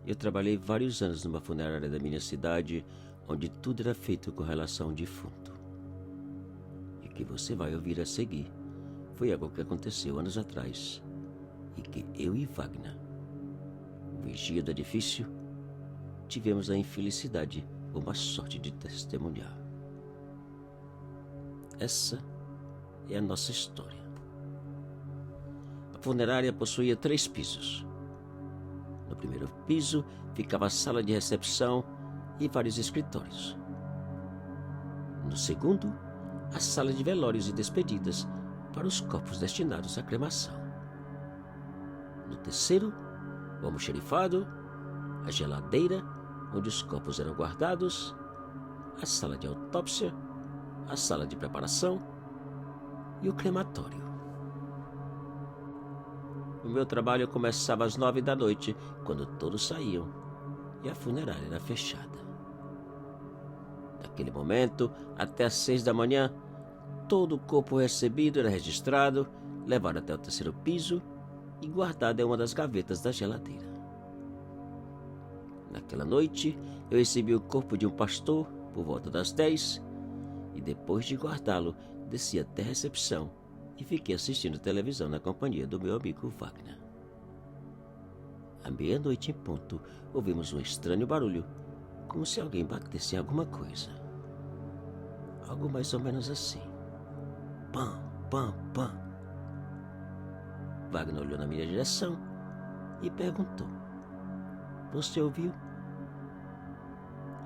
Eu trabalhei vários anos numa funerária da minha cidade, onde tudo era feito com relação ao defunto. E o que você vai ouvir a seguir foi algo que aconteceu anos atrás e que eu e Wagner, o vigia do edifício, tivemos a infelicidade ou má sorte de testemunhar. Essa é a nossa história. A funerária possuía 3 pisos. No primeiro piso ficava a sala de recepção e vários escritórios. No segundo, a sala de velórios e despedidas para os corpos destinados à cremação. No terceiro, o almoxarifado, a geladeira onde os corpos eram guardados, a sala de autópsia, a sala de preparação e o crematório. O meu trabalho começava às 9 da noite, quando todos saíam e a funerária era fechada. Daquele momento até às 6 da manhã, todo o corpo recebido era registrado, levado até o terceiro piso e guardado em uma das gavetas da geladeira. Naquela noite, eu recebi o corpo de um pastor por volta das 10 e depois de guardá-lo, desci até a recepção e fiquei assistindo televisão na companhia do meu amigo Wagner. À meia-noite em ponto, ouvimos um estranho barulho, como se alguém batesse em alguma coisa. Algo mais ou menos assim. Pam, pam, pam. Wagner olhou na minha direção e perguntou: "Você ouviu?"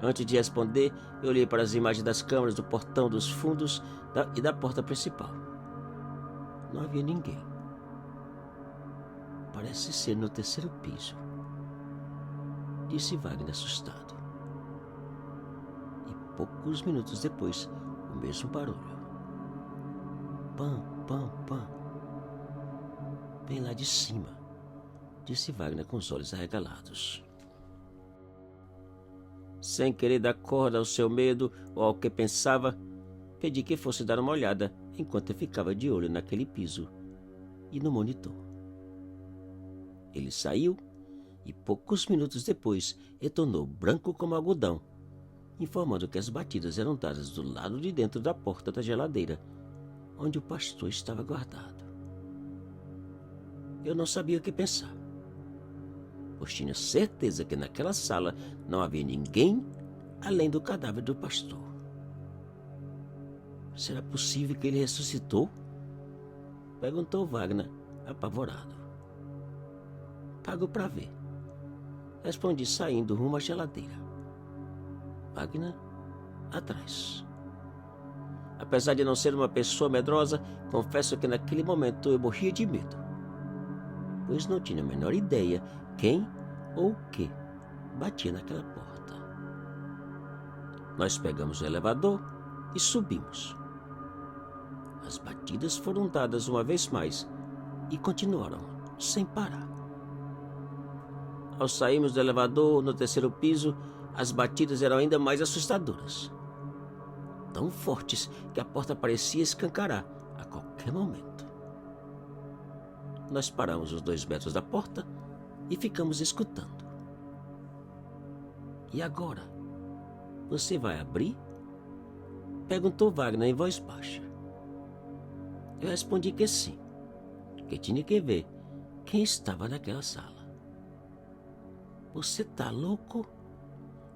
Antes de responder, eu olhei para as imagens das câmeras do portão dos fundos e da porta principal. Não havia ninguém. "Parece ser no terceiro piso", disse Wagner assustado. E poucos minutos depois, o mesmo barulho. Pam, pam, pam. "Vem lá de cima", disse Wagner com os olhos arregalados. Sem querer dar corda ao seu medo ou ao que pensava, pedi que fosse dar uma olhada enquanto eu ficava de olho naquele piso e no monitor. Ele saiu e poucos minutos depois retornou branco como algodão, informando que as batidas eram dadas do lado de dentro da porta da geladeira, onde o pastor estava guardado. Eu não sabia o que pensar, pois tinha certeza que naquela sala não havia ninguém além do cadáver do pastor. "Será possível que ele ressuscitou?" perguntou Wagner, apavorado. "Pago para ver", respondi saindo rumo à geladeira. Wagner atrás. Apesar de não ser uma pessoa medrosa, confesso que naquele momento eu morria de medo, pois não tinha a menor ideia quem ou o que batia naquela porta. Nós pegamos o elevador e subimos. As batidas foram dadas uma vez mais e continuaram sem parar. Ao sairmos do elevador no terceiro piso, as batidas eram ainda mais assustadoras. Tão fortes que a porta parecia escancarar a qualquer momento. Nós paramos uns 2 metros da porta e ficamos escutando. "E agora? Você vai abrir?" perguntou Wagner em voz baixa. Eu respondi que sim, que tinha que ver quem estava naquela sala. "Você tá louco?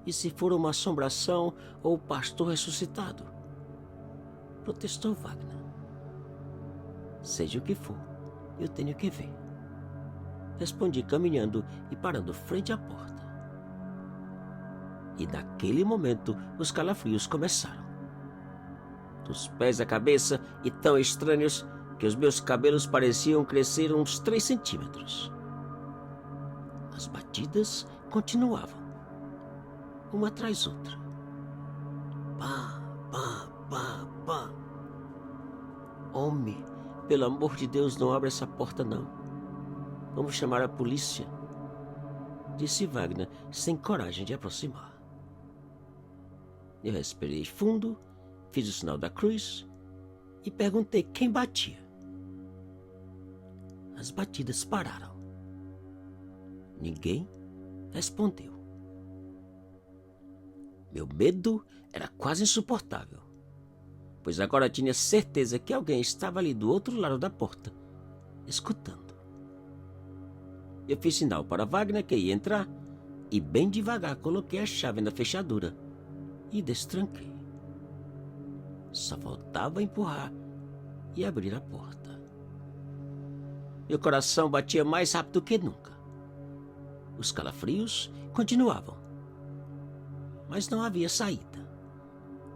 E se for uma assombração ou o pastor ressuscitado?" protestou Wagner. "Seja o que for, eu tenho que ver", respondi caminhando e parando frente à porta. E naquele momento os calafrios começaram. Dos pés à cabeça, e tão estranhos que os meus cabelos pareciam crescer uns 3 centímetros. As batidas continuavam, uma atrás outra. Pá, pá, pá, pá. "Homem, pelo amor de Deus, não abra essa porta não. Vamos chamar a polícia", disse Wagner, sem coragem de aproximar. Eu respirei fundo, fiz o sinal da cruz e perguntei quem batia. As batidas pararam. Ninguém respondeu. Meu medo era quase insuportável, pois agora tinha certeza que alguém estava ali do outro lado da porta, escutando. Eu fiz sinal para Wagner que ia entrar e bem devagar coloquei a chave na fechadura e destranquei. Só faltava empurrar e abrir a porta. Meu coração batia mais rápido que nunca. Os calafrios continuavam, mas não havia saída.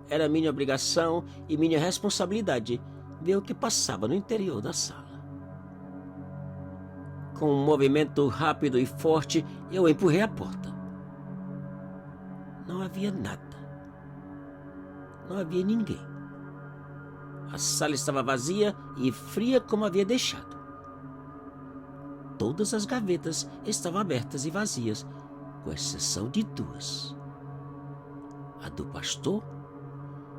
Era minha obrigação e minha responsabilidade ver o que passava no interior da sala. Com um movimento rápido e forte, eu empurrei a porta. Não havia nada. Não havia ninguém. A sala estava vazia e fria como havia deixado. Todas as gavetas estavam abertas e vazias, com exceção de duas. A do pastor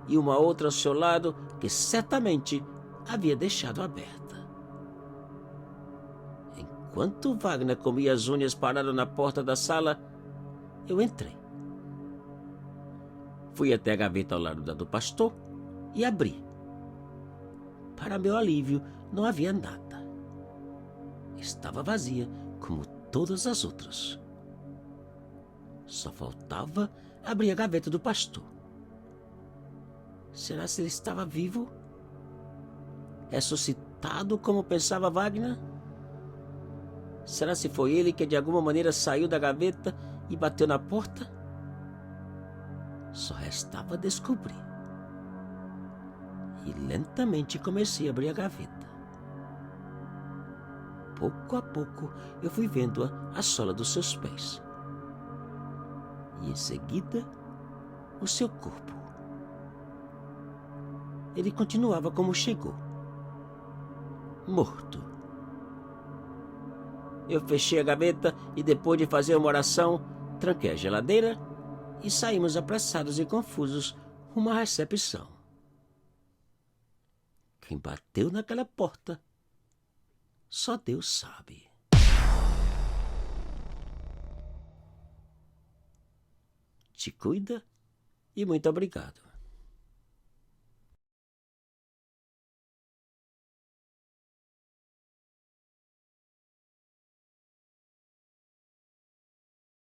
e uma outra ao seu lado que certamente havia deixado aberta. Enquanto Wagner comia as unhas parado na porta da sala, eu entrei. Fui até a gaveta ao lado da do pastor e abri. Para meu alívio, não havia nada. Estava vazia, como todas as outras. Só faltava abrir a gaveta do pastor. Será se ele estava vivo? Ressuscitado, como pensava Wagner? Será se foi ele que de alguma maneira saiu da gaveta e bateu na porta? Só restava descobrir. E lentamente comecei a abrir a gaveta. Pouco a pouco eu fui vendo a sola dos seus pés. E em seguida, o seu corpo. Ele continuava como chegou. Morto. Eu fechei a gaveta e, depois de fazer uma oração, tranquei a geladeira e saímos apressados e confusos rumo à recepção. Quem bateu naquela porta, só Deus sabe. Te cuida e muito obrigado.